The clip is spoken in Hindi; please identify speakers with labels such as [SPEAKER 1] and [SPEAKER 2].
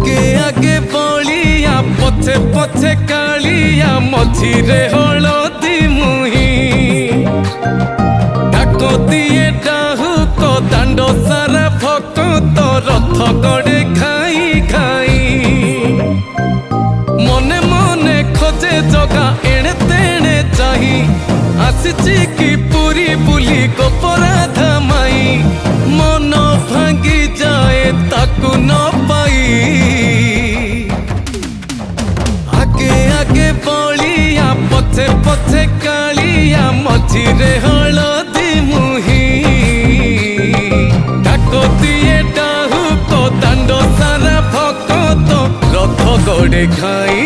[SPEAKER 1] आगे आगे बलिया पछे पछे कालिया मझिरे हलदी मुही डाक दिए डाहुक दांड सारा भक्त रथ गड़े खाई खाई मने मने खोजे जगा एणे तेणे चाही आसिची कि पुरी बुली गोपराधा माई मन भांगी जाए ताकू न पाई आगे आगे बलिया पछे पछे कालिया मझिरे हलदी मुही डाक दिए डाहुक दांड सारा भक्त रथ गड़े खाई